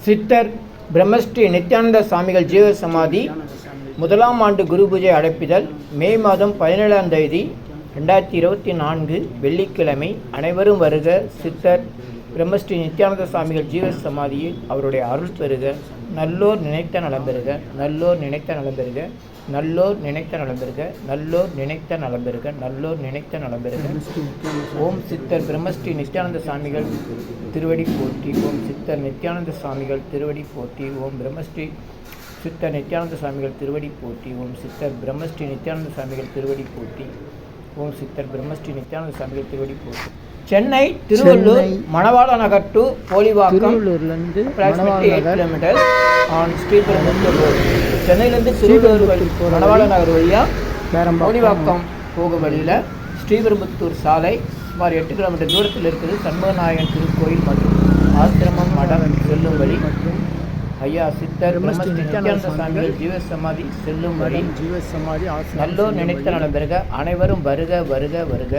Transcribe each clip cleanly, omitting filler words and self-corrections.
சித்தர் பிரம்மஸ்ரீ நித்யானந்த சாமிகள் ஜீவ சமாதி முதலாம் ஆண்டு குரு பூஜை அழைப்பிதழ் மே மாதம் 17ஆம் தேதி 2024 வெள்ளிக்கிழமை. அனைவரும் வருக. சித்தர் பிரம்மஸ்ரீ நித்யானந்த சாமிகள் ஜீவ சமாதியில் அவருடைய அருள் பெறுக. நல்லோர் நினைத்த நலம் பெறுக. நல்லோர் நினைத்த நலம் பெறுக. நல்லோர் நினைத்த நலம் பெறுக. நல்லோர் நினைத்த நலம் பெறுக. நல்லோர் நினைத்த நலம் பெறுக. ஓம் சித்தர் பிரம்மஸ்ரீ நித்யானந்த சாமிகள் திருவடி போற்றி. ஓம் சித்தர் நித்யானந்த சாமிகள் திருவடி போற்றி. ஓம் பிரம்மஸ்ரீ சித்தர் நித்யானந்த சாமிகள் திருவடி போற்றி. ஓம் சித்தர் பிரம்மஸ்ரீ நித்யானந்த சாமிகள் திருவடி போற்றி. ஓம் சித்தர் பிரம்மஸ்ரீ நித்யானந்த சாமிகள் திருவடி போற்றி. Chennai Tiruvallur Manavala Nagar to Polivakkam kilometre on Sriperumbudur road. சென்னையிலேருந்து திருவள்ளூர் மணவாள நகர் வழியாக போலிவாக்கம் போகும் வழியில் ஸ்ரீபெரும்புத்தூர் சாலை சுமார் 8 கிலோமீட்டர் தூரத்தில் இருக்குது. சண்முகநாயகன் திருக்கோயில் மற்றும் ஆசிரமம் மடம் செல்லும் வழி மற்றும் ஐயா சித்தர் பிரம்மஸ்ரீ நித்யானந்த சாமிகள் ஜீவ சமாதி செல்லும் வழி. நல்லோர் நினைத்த நலம் பெறுக. அனைவரும் வருக வருக வருக.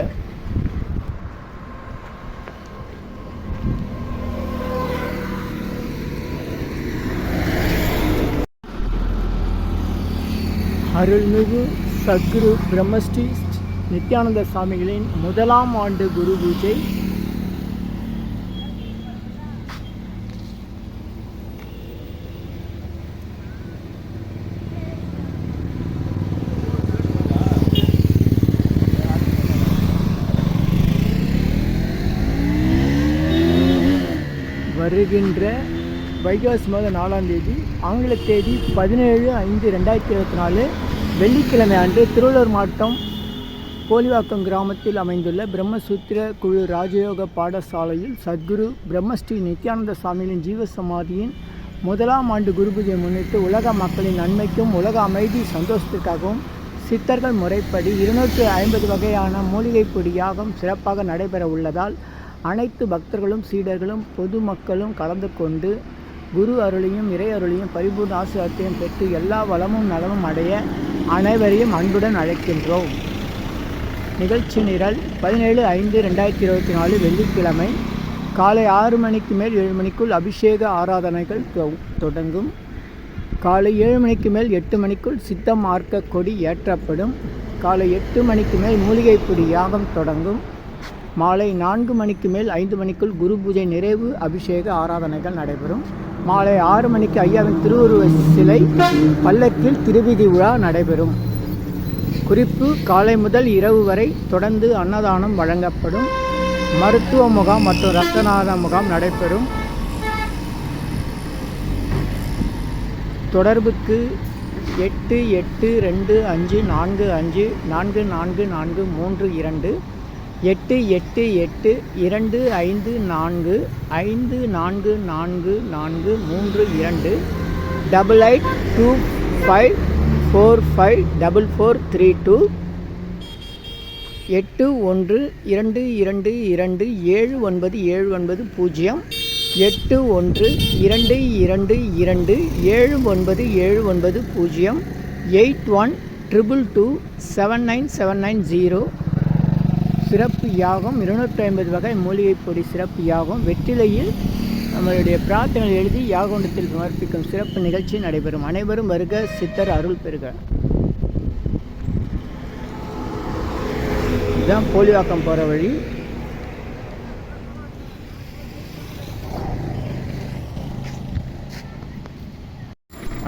அருள்மிகு சத்குரு பிரம்மஸ்ரீ நித்யானந்த சாமிகளின் முதலாம் ஆண்டு குரு பூஜை வருகின்ற வைகாசி மாதம் 4ஆம் தேதி, ஆங்கில தேதி 17/5/2024 வெள்ளிக்கிழமை அன்று திருவள்ளூர் மாவட்டம் போலிவாக்கம் கிராமத்தில் அமைந்துள்ள பிரம்மசூத்திர குழு ராஜயோக பாடசாலையில் சத்குரு பிரம்மஸ்ரீ நித்யானந்த சாமிகளின் ஜீவ சமாதியின் முதலாம் ஆண்டு குரு பூஜையை முன்னிட்டு உலக மக்களின் நன்மைக்கும் உலக அமைதி சந்தோஷத்திற்காகவும் சித்தர்கள் முறைப்படி 250 வகையான மூலிகை பொடி யாகம் சிறப்பாக நடைபெற உள்ளதால் அனைத்து பக்தர்களும் சீடர்களும் பொதுமக்களும் கலந்து கொண்டு குரு அருளையும் இறை அருளையும் பரிபூர்ண ஆசீர்வாதத்தையும் பெற்று எல்லா வளமும் நலமும் அடைய அனைவரையும் அன்புடன் அழைக்கின்றோம். நிகழ்ச்சி நிரல் 17/5/2024 வெள்ளிக்கிழமை காலை 6 மணிக்கு மேல் 7 மணிக்குள் அபிஷேக ஆராதனைகள் தொடங்கும். காலை 7 மணிக்கு மேல் 8 மணிக்குள் சித்த மார்க்க கொடி ஏற்றப்படும். காலை 8 மணிக்கு மேல் மூலிகை பொடி யாகம் தொடங்கும். மாலை 4 மணிக்கு மேல் 5 மணிக்குள் குரு பூஜை நிறைவு அபிஷேக ஆராதனைகள் நடைபெறும். மாலை 6 மணிக்கு ஐயாவின் திருவுருவ சிலை பல்லக்கில் திருவிதி விழா நடைபெறும். குறிப்பு: காலை முதல் இரவு வரை தொடர்ந்து அன்னதானம் வழங்கப்படும். மருத்துவ முகாம் மற்றும் இரத்தநாத முகாம் நடைபெறும். தொடர்புக்கு 882545444432 882825454432 8825454432 8122279790 8122279790 8122279790. சிறப்பு யாகம் 250 வகை மூலிகை பொடி சிறப்பு யாகம் வெற்றிலையில் நம்மளுடைய பிரார்த்தனை எழுதி யாககுண்டத்தில் சமர்ப்பிக்கும் சிறப்பு நிகழ்ச்சி நடைபெறும். அனைவரும் வருக. சித்தர் அருள் பெறுக. இதுதான் போலிவாக்கம் போகிற வழி.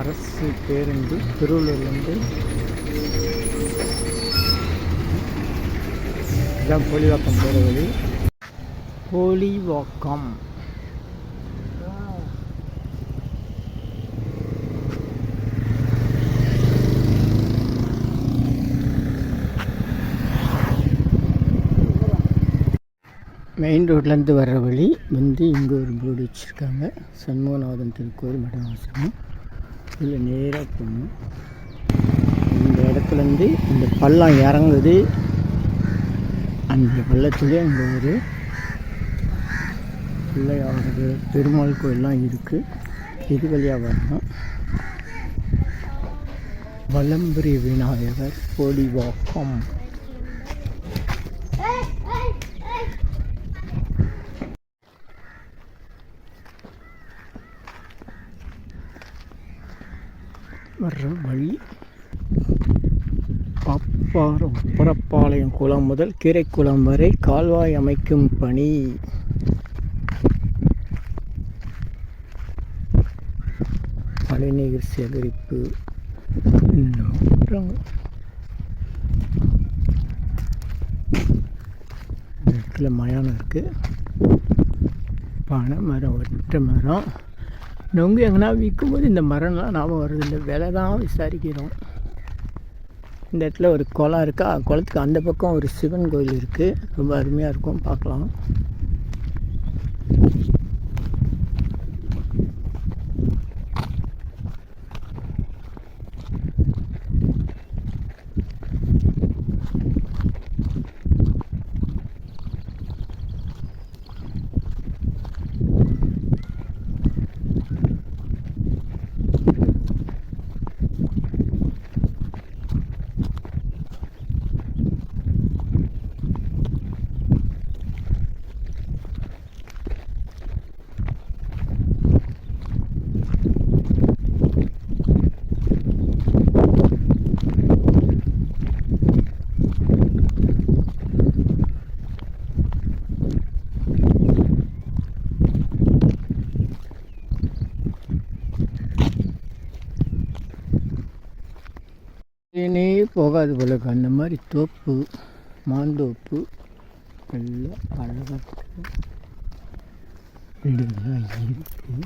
அரசு பேருந்து திருவள்ளூர்லேருந்து இதுதான் போலிவாக்கம் போகிற வழி. போலிவாக்கம் மெயின் ரோட்லேருந்து வர்ற வழி வந்து இங்கே ஒரு போர்டு வச்சுருக்காங்க. சண்முகநாதன் திருக்கோயில் மடம் ஆசிரமம். இதில் நேராக போகணும். இந்த இடத்துலேருந்து இந்த பள்ளம் இறங்குது. அந்த பள்ளத்துலேயே அங்கே ஒரு பிள்ளையார் பெருமாள் கோயிலெலாம் இருக்குது. இது வழியாக வரணும். வலம்புரி விநாயகர் போலிவாக்கம். வர்ற வழி. உப்பரப்பாளையம் குளம் முதல் கீரைக்குளம் வரை கால்வாய் அமைக்கும் பணி. மழைநீர் சேகரிப்பு. இடத்துல மயானம் இருக்குது. பனை மரம், ஒற்றை மரம். நொங்கு எங்கன்னா விற்கும்போது இந்த மரம்லாம் ஞாபகம் வர்றதில்லை, விலை தான் விசாரிக்கிறோம். இந்த இடத்துல ஒரு குளம் இருக்கா, குளத்துக்கு அந்த பக்கம் ஒரு சிவன் கோயில் இருக்குது. ரொம்ப அருமையாக இருக்கும், பார்க்கலாம். ஏனே போகாது போல அந்த மாதிரி தோப்பு, மாந்தோப்பு எல்லாம் அழகாக வீடுகள்லாம் இருக்குது.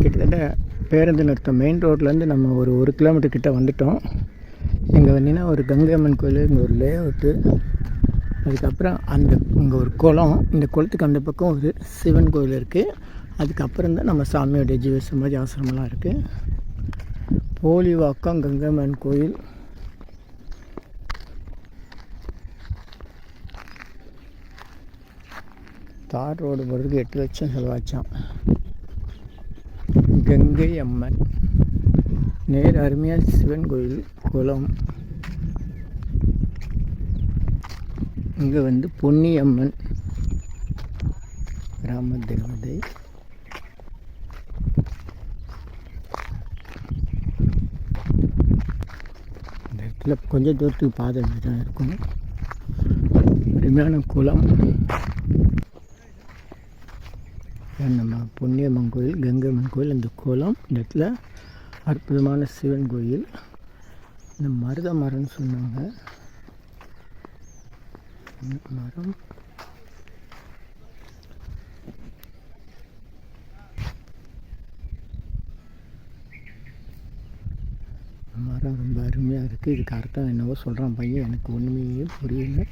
கிட்டத்தட்ட பேருந்து நிறுத்தம் மெயின் ரோட்லேருந்து நம்ம ஒரு கிலோமீட்டர் கிட்ட வந்துட்டோம். இங்கே வந்தீங்கன்னா ஒரு கங்கை அம்மன் கோயில், இங்கே ஒரு லே அவுட்டு, அதுக்கப்புறம் இங்கே ஒரு குளம், இந்த குளத்துக்கு அந்த பக்கம் ஒரு சிவன் கோயில் இருக்குது. அதுக்கப்புறம் தான் நம்ம சாமியோடைய ஜீவ சமாதி ஆசிரமெல்லாம் இருக்குது. போலிவாக்கம் கங்கை அம்மன் கோயில். தார் ரோடு போகிறதுக்கு 8 லட்சம் செலவாச்சான். கங்கை அம்மன் நேர் அருமையான சிவன் கோயில் குளம். இங்கே வந்து பொன்னியம்மன் கிராம தேவதை. இந்த இடத்துல கொஞ்சம் தூரத்துக்கு பாதை தான் இருக்கும். அருமையான குளம். நம்ம பொன்னியம்மன் கோயில், கங்கை அம்மன் கோயில், இந்த குளம். இந்த இடத்துல அற்புதமான சிவன் கோயில். இந்த மருத மரம்னு சொன்னாங்க. மரம் மரம் ரொம்ப அருமையாக இருக்குது. இதுக்கு அர்த்தம் என்னவோ சொல்கிறான் பையன், எனக்கு ஒன்றுமே புரியல.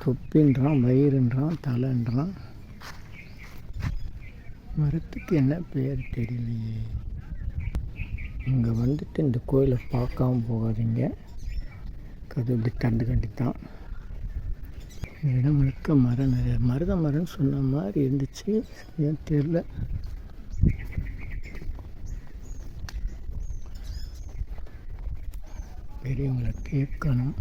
தொப்பின்றான், வயிறுன்றான், தலைன்றான். மரத்துக்கு என்ன பேர் தெரியலையே. இங்கே வந்துட்டு இந்த கோயிலை பார்க்காம போகாதீங்க. கதை இப்படி தண்டு கண்டித்தான். இடம் முழுக்க மரம், நிறைய மருத மரம்னு சொன்ன மாதிரி இருந்துச்சு, ஏன் தெரியல. பெரியவங்களை கேட்கணும்.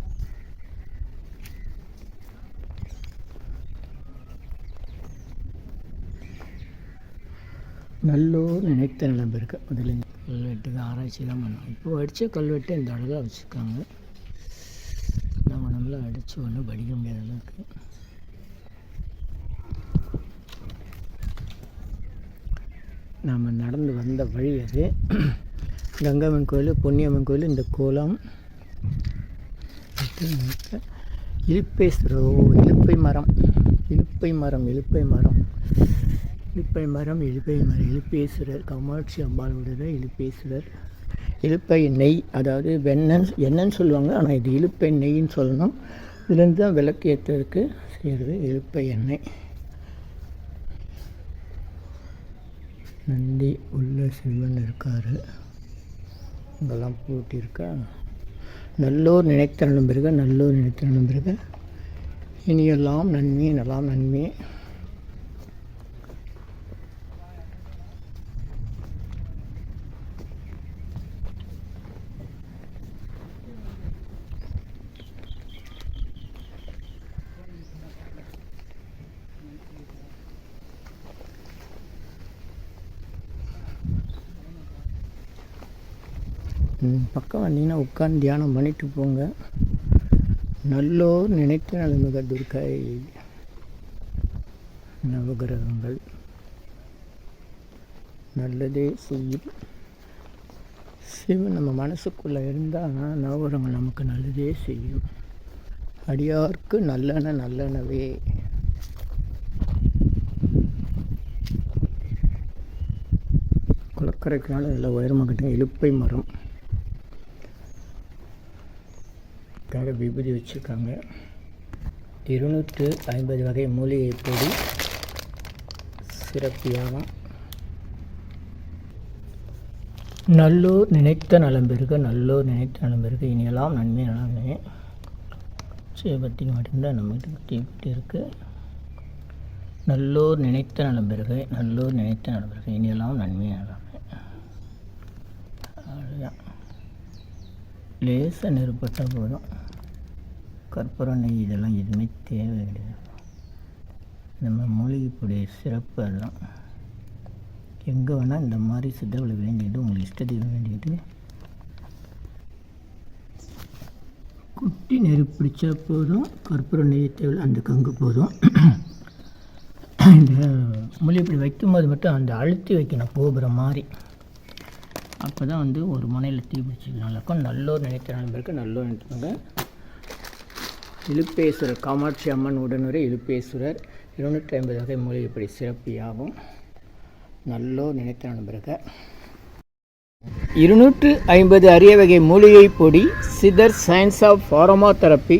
நல்லோர் நினைத்த நிலம் இருக்க முதல்ல இந்த கல்வெட்டுக்கு ஆராய்ச்சி தான் பண்ணோம். இப்போ அடித்த கல்வெட்டு இந்த அளவில் வச்சுருக்காங்க. நம்ம நம்மள அடித்து ஒன்றும் படிக்க முடியாத அளவுக்கு. நாம் நடந்து வந்த வழி அது. கங்கம்மன் கோயில், பொன்னியம்மன் கோயில், இந்த கோலம், இலுப்பேஸ்வரோ இலுப்பை மரம், இலுப்பை மரம், இலுப்பை மரம், இலுப்பை மரம், இலுப்பை மரம், இலுப்பேஸ்வரர், காமாட்சி அம்பாளுடைய இலுப்பேஸ்வரர். இலுப்பை நெய், அதாவது எண்ணெய்ன்னு சொல்லுவாங்க, ஆனால் இது இலுப்பை நெய்ன்னு சொல்லணும். இதுலேருந்து தான் விளக்கு ஏற்றுறதுக்கு செய்கிறது இலுப்பை எண்ணெய். நந்தி உள்ள சிவன் இருக்கார். இங்கெல்லாம் பூட்டியிருக்கா. நல்லோர் நினைத்த நலம் பெறுக, நல்லோர் நினைத்த நலம் பெறுக, இனியெல்லாம் நன்மை நலாம் நன்மை. பக்கம் வந்தீங்கன்னா உட்காந்து தியானம் பண்ணிட்டு போங்க. நல்லோர் நினைத்த நலமிக துர்க்கை நவகிரகங்கள் நல்லதே செய்யும். சிவன் நம்ம மனசுக்குள்ளே இருந்தால் நவகிரகங்கள் நமக்கு நல்லதே செய்யும். அடியார்க்கு நல்லன நல்லனவே. குளக்கரைக்குனால நல்ல உயரமாக கிட்ட இலுப்பை மரம் விபூதி வச்சுருக்காங்க. 250 வகை மூலிகை பொடி சிறப்பியாகும். நல்லோர் நினைத்த நலம் பெறுக, நல்லோர் நினைத்த நலம் பெறுக, இனியெல்லாம் நன்மை நலமே. சிவபக்தி மட்டும்தான் நம்மகிட்ட தீப்பட்டி இருக்குது. நல்லோர் நினைத்த நலம் பெறுக, நல்லோர் நினைத்த நலம் பெறுக, இனியெல்லாம் நன்மை நலமே. அதுதான் லேசாக நெருப்பட்டால் போதும். கற்பூரம், நெய் இதெல்லாம் எதுவுமே தேவை கிடையாது. நம்ம மூலிகைப்பொடி சிறப்பு அதுதான். எங்கே வேணால் இந்த மாதிரி சித்தர்களை வேண்டிட்டு, உங்களுக்கு இஷ்டத்துக்கு வேண்டிட்டு குட்டி நெருப்பு பிடிச்சா போதும். கற்பூரம், நெய் தேவை, அந்த கங்கு போதும். இந்த மூலிகைப்பொடி வைக்கும்போது மட்டும் அந்த அழுத்தி வைக்கணும் கோபுரம் மாதிரி. அப்போ தான் வந்து ஒரு முனையில் தீ பிடிச்சிக்கலாம் இருக்கும். நல்லோர் நினைத்த நண்பருக்கு நல்லோர் நினைத்தாங்க. இலுப்பேஸ்வரர், காமாட்சி அம்மன் உடனுரை இலுப்பேஸ்வரர் 250 வகை மூலிகைப்படி சிறப்பியாகும். நல்லோர் நினைத்த நண்பருக்கு 250 அரிய வகை மூலிகை பொடி Siddhar science of pharma therapy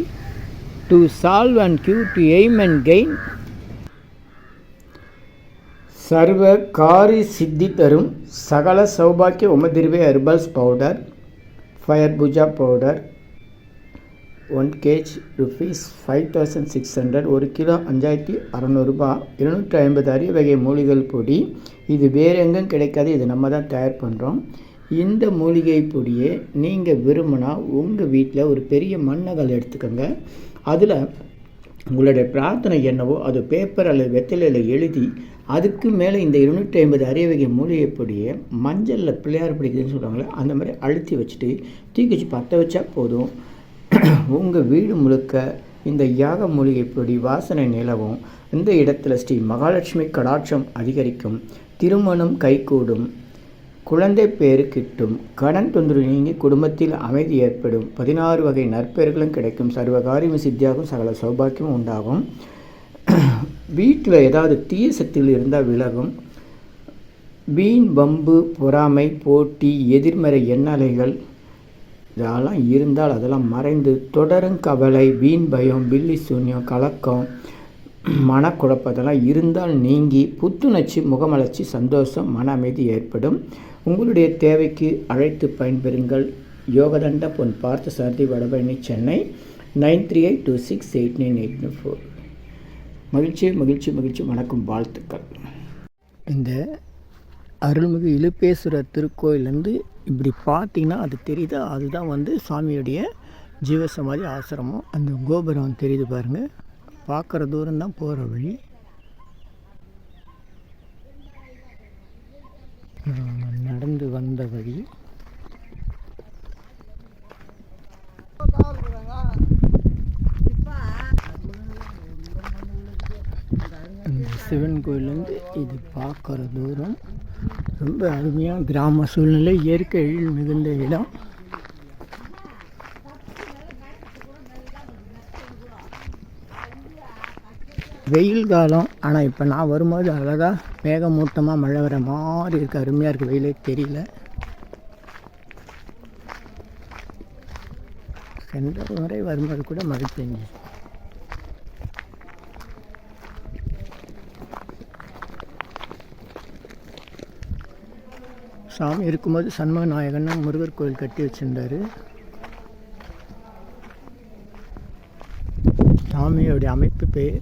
to solve and Q to aim and gain சர்வ காரி சித்தி தரும் சகல சௌபாக்கிய உமதிர்வே herbals powder fire puja powder 1 kg rupees 5600, 1 kilo 5600 ரூபாய். 250 அரிய வகை மூலிகை பொடி. இது வேறு எங்கும் கிடைக்காது, இது நம்ம தான் தயார் பண்ணுறோம். இந்த மூலிகை பொடியை நீங்கள் விரும்பினா உங்கள் வீட்டில் ஒரு பெரிய மண்ணகல் எடுத்துக்கோங்க. அதில் உங்களுடைய பிரார்த்தனை என்னவோ அது பேப்பர் அல்லது வெத்தலையில் எழுதி அதுக்கு மேலே இந்த 250 அரிய வகை மூலிகை பொடியை மஞ்சளில் பிள்ளையார் பிடிக்குதுன்னு சொல்கிறாங்களே அந்த மாதிரி அழுத்தி வச்சுட்டு தூக்கி வச்சு பற்ற வச்சா போதும். உங்கள் வீடு முழுக்க இந்த யாக மூலிகை பொடி வாசனை நிலவும். இந்த இடத்துல ஸ்ரீ மகாலட்சுமி கடாட்சம் அதிகரிக்கும், திருமணம் கைகூடும், குழந்தை பேரு கிட்டும், கடன் தொந்தரவு நீங்கி குடும்பத்தில் அமைதி ஏற்படும், 16 வகை நற்பெயர்களும் கிடைக்கும், சர்வகாரியம் சித்தியாகும், சகல சௌபாக்கியமும் உண்டாகும். வீட்டில் ஏதாவது தீய சக்திகள் இருந்தால் விலகும். வீண் வம்பு, பொறாமை, போட்டி, எதிர்மறை எண்ணலைகள் இதெல்லாம் இருந்தால் அதெல்லாம் மறைந்து தொடரும் கவலை, வீண் பயம், பில்லி சூன்யம், கலக்கம், மனக்குழப்பம் இதெல்லாம் இருந்தால் நீங்கி புத்துணர்ச்சி, முகமலர்ச்சி, சந்தோஷம், மன அமைதி ஏற்படும். உங்களுடைய தேவைக்கு அழைத்து பயன்பெறுங்கள். யோகதண்ட பொன் பார்த்த சாரதி, வடபழனி, சென்னை 9382689894. மகிழ்ச்சி மகிழ்ச்சி மகிழ்ச்சி. வணக்கம், வாழ்த்துக்கள். இந்த அருள்மிகு இலுப்பேஸ்வரர் திருக்கோயிலேருந்து இப்படி பார்த்தீங்கன்னா அது தெரியுது, அதுதான் வந்து சாமியுடைய ஜீவசமாதி ஆசிரமம். அந்த கோபுரம் தெரியுது பாருங்கள், பார்க்குற தூரம் தான் போகிற வழி. நடந்து வந்த வழி. சிவன் கோயிலேருந்து இது பார்க்குற தூரம் ரொம்ப அருமையாக கிராம சூழ்நிலை, இயற்கை எழில் மிகுந்த இடம். வெயில் காலம், ஆனால் இப்போ நான் வரும்போது அழகாக மேகமூட்டமாக மழை வர மாதிரி இருக்குது. அருமையாக இருக்குது, வெயிலே தெரியல. சென்ற முறை வரும்போது கூட மழை பெஞ்சிச்சு. சாமி இருக்கும்போது சண்முக நாயகன் முருகர் கோயில் கட்டி வச்சுருந்தார். சாமியோடைய அமைப்பு பேர்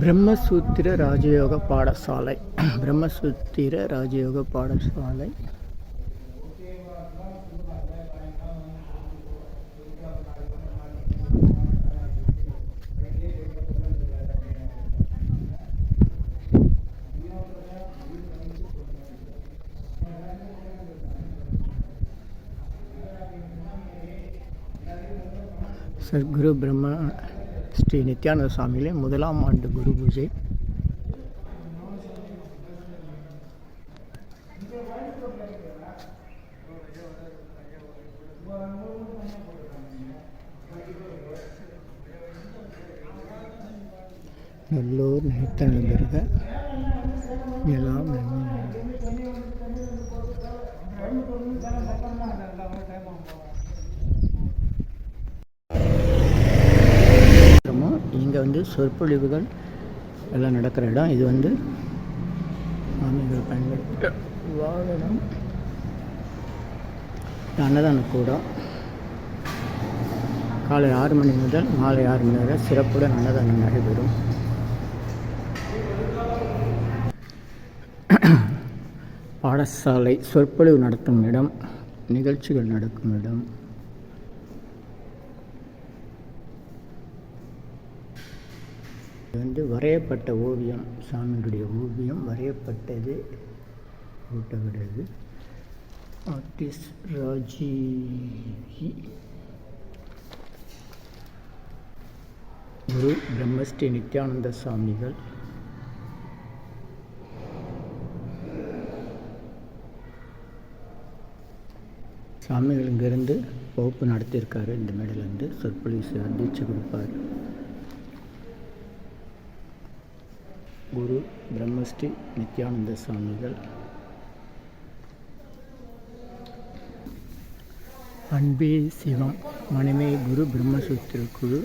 பிரம்மசூத்திர ராஜயோக பாடசாலை. பிரம்மசூத்திர ராஜயோக பாடசாலை. சத்குரு பிரம்ம ஸ்ரீ நித்யானந்த சுவாமிகளே முதலாம் ஆண்டு குரு பூஜை. நல்லூர் நினைத்தனபெருக எல்லாம் இங்கே சொற்பொழிவுகள் எல்லாம் நடக்கிற இடம். இது சுவாமிகள் பயன்படுத்த வாகனம். அன்னதான கூடம். காலை 6 மணி முதல் மாலை 6 மணி வரை சிறப்புடன் அன்னதானம் நடைபெறும். பாடசாலை சொற்பொழிவு நடத்தும் இடம், நிகழ்ச்சிகள் நடக்கும் இடம். வரையப்பட்ட ஓவியம், சாமியுடைய ஓவியம் வரையப்பட்டது, ஓட்டவிடுது. ஆர்டிஸ்ட் ராஜி. குரு பிரம்மஸ்ரீ நித்யானந்த சுவாமிகள். சாமிகள் இங்கிருந்து வகுப்பு நடத்தியிருக்காரு. இந்த மேடையிலேருந்து சொற்பொழிவு தீட்சை கொடுப்பார். குரு பிரம்மஸ்ரீ நித்யானந்த சுவாமிகள். அன்பே சிவம் மனமே குரு பிரம்மசூத்திர குழு.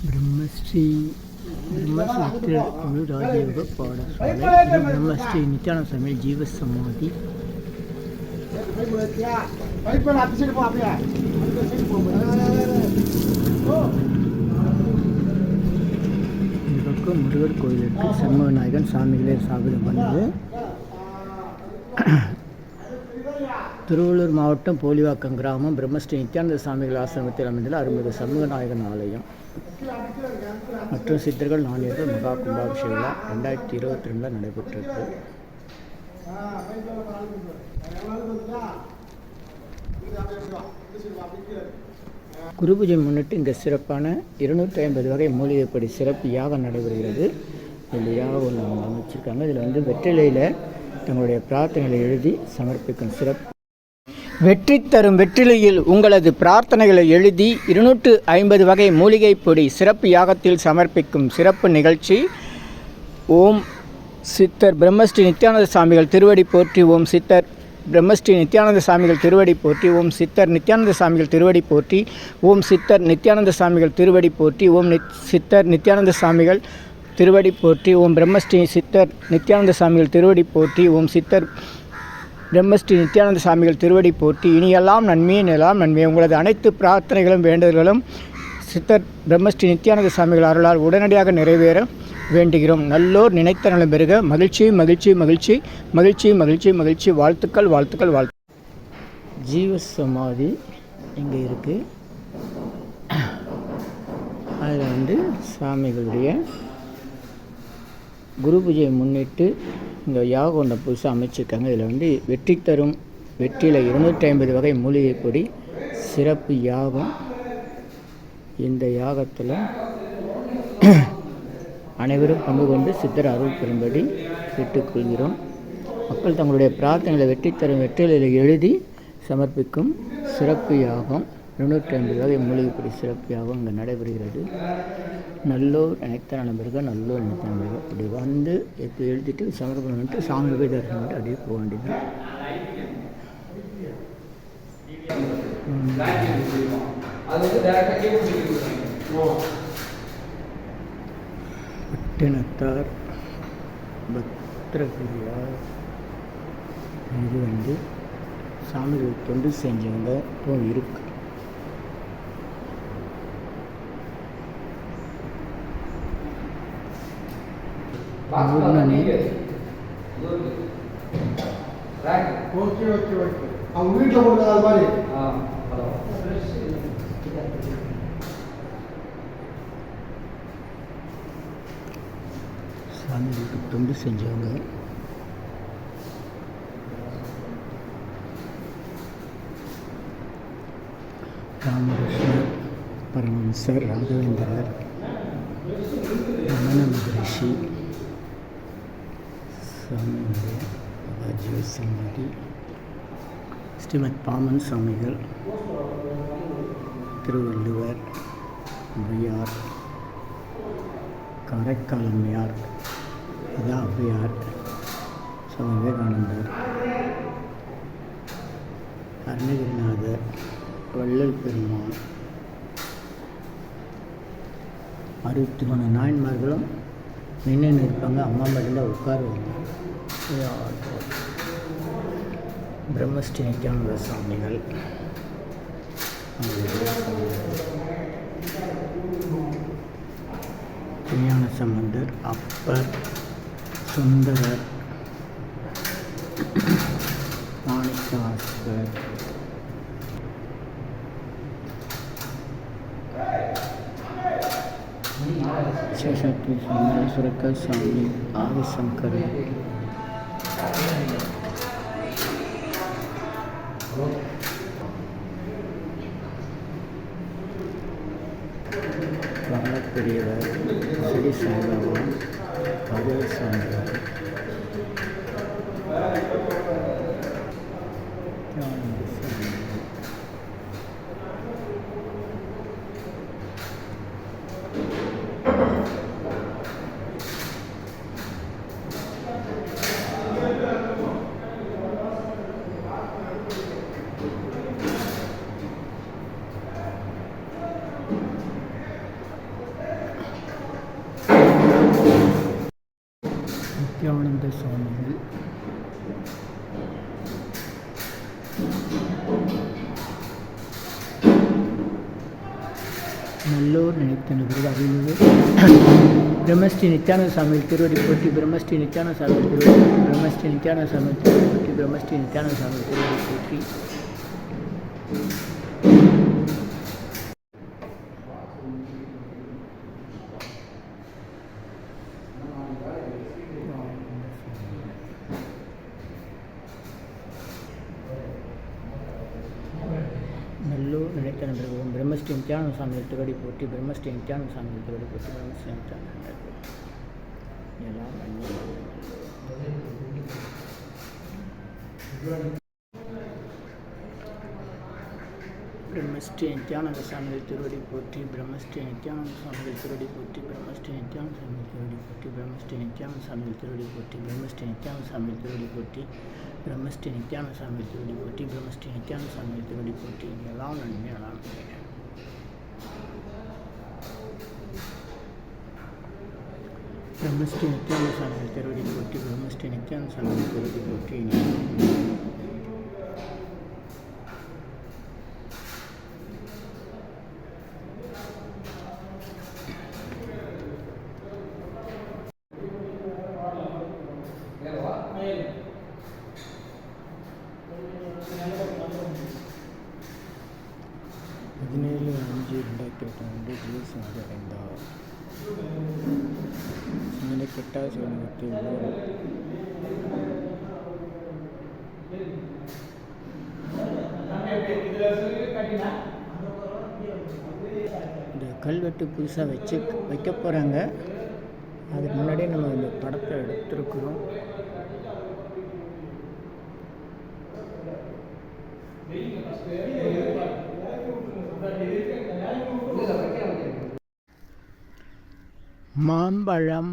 பிரம்மஸ்ரீ பிரம்மசூத்திர குழு ராஜயோக பாடசாலை. பிரம்மஸ்ரீ நித்யானந்த சுவாமி ஜீவ சமாதி. இந்த பக்கம் முருகர் கோயில் இருக்கு. சண்முக நாயகன் சாமிகளே சாபிதம் பண்ணது. திருவள்ளூர் மாவட்டம் போலிவாக்கம் கிராமம் பிரம்மஸ்ரீ நித்யானந்த சுவாமிகள் ஆசிரமத்தில் அமைந்துள்ள அருள்மிகு சண்முகநாயகன் ஆலயம் மற்றும் சித்தர்கள் நாணியர்கள் மகா கும்பாபிஷேக விழா 2022 நடைபெற்றிருக்கு. குரு பூஜை முன்னிட்டு இங்கே சிறப்பான 250 வகை மூலிகைப்படி சிறப்பு யாகம் நடைபெறுகிறது. இந்த யாகம் ஒன்று அமைச்சிருக்காங்க. இதில் வெற்றிலையில் தங்களுடைய பிரார்த்தனைகளை எழுதி சமர்ப்பிக்கும் சிறப்பு. வெற்றி தரும் வெற்றிலையில் உங்களது பிரார்த்தனைகளை எழுதி 250 வகை மூலிகை பொடி சிறப்பு யாகத்தில் சமர்ப்பிக்கும் சிறப்பு நிகழ்ச்சி. ஓம் சித்தர் பிரம்மஸ்ரீ நித்யானந்த சுவாமிகள் திருவடி போற்றி. ஓம் சித்தர் பிரம்மஸ்ரீ நித்யானந்த சுவாமிகள் திருவடி போற்றி. ஓம் சித்தர் நித்யானந்த சுவாமிகள் திருவடி போற்றி. ஓம் சித்தர் நித்யானந்த சுவாமிகள் திருவடி போற்றி. ஓம் சித்தர் நித்யானந்த சுவாமிகள் திருவடி போற்றி. ஓம் பிரம்மஸ்ரீ சித்தர் நித்யானந்த சுவாமிகள் திருவடி போற்றி. ஓம் சித்தர் பிரம்மஸ்ரீ நித்யானந்த சுவாமிகள் திருவடி போற்றி. இனியெல்லாம் நன்மையே, எல்லாம் நன்மையே. உங்களது அனைத்து பிரார்த்தனைகளும் வேண்டுதல்களும் சித்தர் பிரம்மஸ்ரீ நித்யானந்த சாமிகள் அருளால் உடனடியாக நிறைவேற வேண்டுகிறோம். நல்லோர் நினைத்த நலம் பெறுக. மகிழ்ச்சி மகிழ்ச்சி மகிழ்ச்சி மகிழ்ச்சி மகிழ்ச்சி மகிழ்ச்சி. வாழ்த்துக்கள் வாழ்த்துக்கள் வாழ்த்து. ஜீவ சமாதி இங்கே இருக்குது. அதில் சாமிகளுடைய குரு பூஜையை முன்னிட்டு இந்த யாகம் புதுசாக அமைச்சிருக்காங்க. இதில் வெற்றி தரும் வெற்றியில் 250 வகை மூலிகை பொடி சிறப்பு யாகம். இந்த யாகத்தில் அனைவரும் பங்கு கொண்டு சித்தர் அருள் பெறும்படி கேட்டுக்கொள்கிறோம். மக்கள் தங்களுடைய பிரார்த்தனைகளை வெற்றி தரும் வெற்றிலையில் எழுதி சமர்ப்பிக்கும் சிறப்பு யாகம் 250 வகை மூலிகைப்படி சிறப்பு யாகம் இங்கே நடைபெறுகிறது. நல்லோர் நினைத்த நண்பர்கள் நல்லோர் நினைத்த நண்பர்கள் அப்படி வந்து இப்போ எழுதிட்டு சமர்ப்பணம் பண்ணிட்டு சாமி போய் தரிசனம் பண்ணிட்டு அப்படியே போக வேண்டியது. பட்டினத்தார் பத்திரகிரியார் இது சாமிகள் தொண்டு செஞ்சவங்க இருக்கு. அவங்க வீட்டில் கொடுக்காத மாதிரி சாமிகளுக்கு தொண்டு செஞ்சவங்க ராமகிருஷ்ணர் பரமஹம்சர் ராகவேந்திரர் ரமண மகரிஷி சாமியுடைய ஜீவ சமாதி ஸ்ரீமத் பாமன் சாமிகள் திருவள்ளுவர் ஔவையார் காரைக்கால் அம்மையார் அதான் ஔவையார் சுவாமி விவேகானந்தர் அருணகிரிநாதர் வள்ளல் பெருமான் 63 நாயன்மார்களும் நின்று இருப்பாங்க. அம்மா மட்டும்தான் உட்காருவாங்க. பிரம்மஸ்ரீ நித்யானந்த சாமிகள் ஞான சம்பந்தர் அப்பர் சுந்தரர் மாணிக்கவாசகர் சேஷாத்ரி சுவாமி சுரக்கர் சாமி ஆதிசங்கர் பெரியவர் ஸ்ரீ சாய்பாபா கதை சாமியார் நித்யானந்த சுவாமிகள் நல்லோர் நினைத்த நபர்கள் அருள்மிகு பிரம்மஸ்ரீ நித்யானந்த சாமிகள் திருவடி போற்றி பிரம்மஸ்ரீ நித்யானந்த சாமிகள் திருவடி பிரம்மஸ்ரீ நித்யானந்த சாமிகள் திருவடி போற்றி பிரம்மஸ்ரீ நித்யானந்த சாமிகள் திருவடி போற்றி. நல்லூர் நினைத்த நண்பர்களும் பிரம்மஸ்ரீ நித்யானந்த சாமிகள் திருவடி போற்றி பிரம்மஸ்ரீ நித்யானந்த சாமிகள் திருவடி போற்றி பிரம்மஸ்ரீ நித்யானந்த எல்லாம் பிரம்மஸ்ரீ நித்யானந்த சாமிகள் திருவடி போற்றி பிரம்மஸ்ரீ நித்யானந்த சாமிகள் திருவடி போற்றி பிரம்மஸ்ரீ நித்யானந்த சாமிகள் திருவடி போற்றி பிரம்மஸ்ரீ நித்யானந்த சாமிகள் திருவடி போற்றி பிரம்மஸ்ரீ நித்யானந்த சாமிகள் திருவடி போற்றி பிரம்மஸ்ரீ நித்யானந்த சாமிகள் திருவடி போற்றி பிரம்மஸ்ரீ நித்யானந்த சாமிகள் திருவடி போற்றி. எல்லாம் நன்மை எல்லாம் பிரம்மஸ்ரீ நித்யானந்த சாமிகள் திருவடி போற்றி பிரம்மஸ்ரீ நித்யானந்த சாமிகள் திருவடி போற்றி. வந்து ஜீவ சமாதி அடைந்தார். சிந்தனை கெட்டால் சிவனுக்கு இந்த கல்வெட்டு புதுசாக வைக்க போகிறாங்க. அதுக்கு முன்னாடியே நம்ம இந்த படத்தை எடுத்துருக்குறோம். மாம்பழம்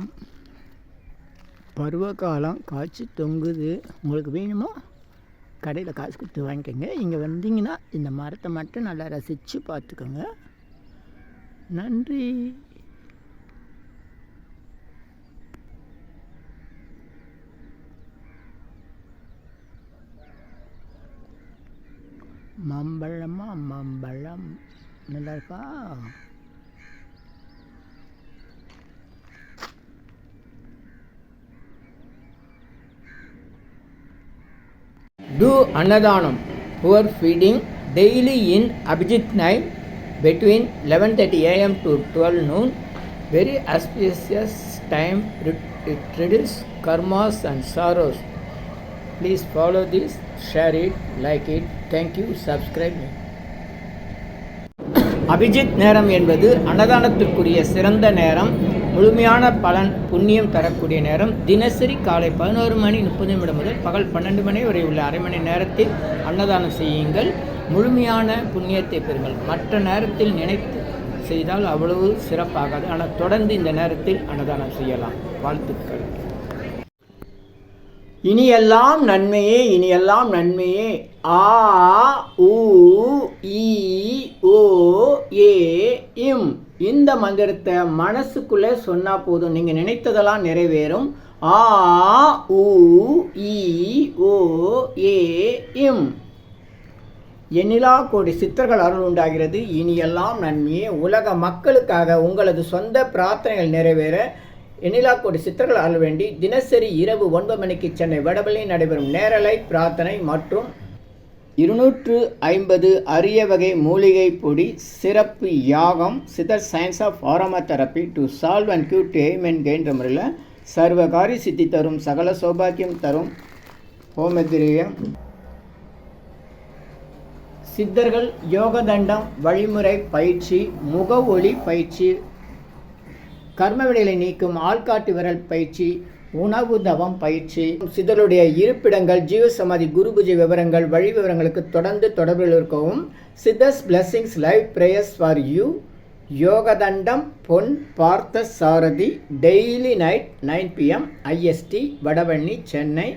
பருவகாலம் காய்ச்சி தொங்குது. உங்களுக்கு வேணுமோ கடையில் காசு கொடுத்து வாங்கிக்கோங்க. இங்கே வந்தீங்கன்னா இந்த மரத்தை மட்டும் நல்லா ரசித்து பார்த்துக்கோங்க. நன்றி. மாம்பழமா மாம்பழம் நல்லா இருக்கா? Do Annadhanam, poor feeding, daily in Abhijit night between 11:30 a.m. to 12 noon. Very auspicious time. It reduces karmas and sorrows. Please follow this, share it, like it. Thank you. Subscribe me. Abhijit நேரம் என்பது அன்னதானத்திற்குரிய சிறந்த நேரம். முழுமையான பலன் புண்ணியம் தரக்கூடிய நேரம். தினசரி காலை 11:30 முதல் பகல் 12 மணி வரை உள்ள அரை மணி நேரத்தில் அன்னதானம் செய்யுங்கள். முழுமையான புண்ணியத்தை பெறுங்கள். மற்ற நேரத்தில் நினைத்து செய்தால் அவ்வளவு சிறப்பாகாது. ஆனால் தொடர்ந்து இந்த நேரத்தில் அன்னதானம் செய்யலாம். வாழ்த்துக்கள். இனியெல்லாம் நன்மையே, இனியெல்லாம் நன்மையே. ஆ உ ஈ ஓ ஏ இம். இந்த மந்திரத்தை மனசுக்குள்ளே சொன்னால் போதும். நீங்கள் நினைத்ததெல்லாம் நிறைவேறும். ஆ உ ஈ ஓ ஏ இம். எண்ணிலா கோடி சித்தர்கள் அருள் உண்டாகிறது. இனியெல்லாம் நன்மையே. உலக மக்களுக்காக உங்களது சொந்த பிரார்த்தனைகள் நிறைவேற எண்ணிலா கோடி சித்தர்கள் அருள் வேண்டி தினசரி இரவு 9 மணிக்கு சென்னை வடபழனியில் நடைபெறும் நேரலை பிரார்த்தனை மற்றும் 250 அரிய வகை மூலிகை பொடி சிறப்பு யாகம் சித்தர் science of aroma therapy to solve and Q to aim and gain என்ற முறையில் சர்வகாரி சித்தி தரும் சகல சௌபாக்கியம் தரும் ஹோமதிரியம் சித்தர்கள் யோகதண்டம் வழிமுறை பயிற்சி, முக ஒளி பயிற்சி, கர்மவினைகளை நீக்கும் ஆள்காட்டு விரல் பயிற்சி, உணவு தவம் பயிற்சி, சித்தருடைய இருப்பிடங்கள், ஜீவசமாதி, குரு பூஜை விவரங்கள், வழி விவரங்களுக்கு தொடர்ந்து தொடர்பில் இருக்கவும். Siddhars blessings live prayers for you. யோகதண்டம் Pon Parthasarathy daily night 9 PM IST Vadapalani Chennai.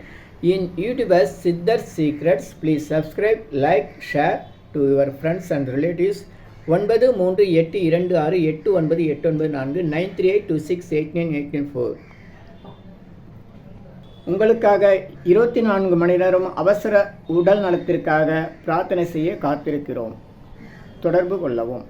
In YouTubers Siddhar secrets. Please subscribe, like, share to your friends and relatives. 9382289894 9382689894. உங்களுக்காக 24 மணி நேரம் அவசர உடல் நலத்திற்காக பிரார்த்தனை செய்ய காத்திருக்கிறோம். தொடர்பு கொள்ளவும்.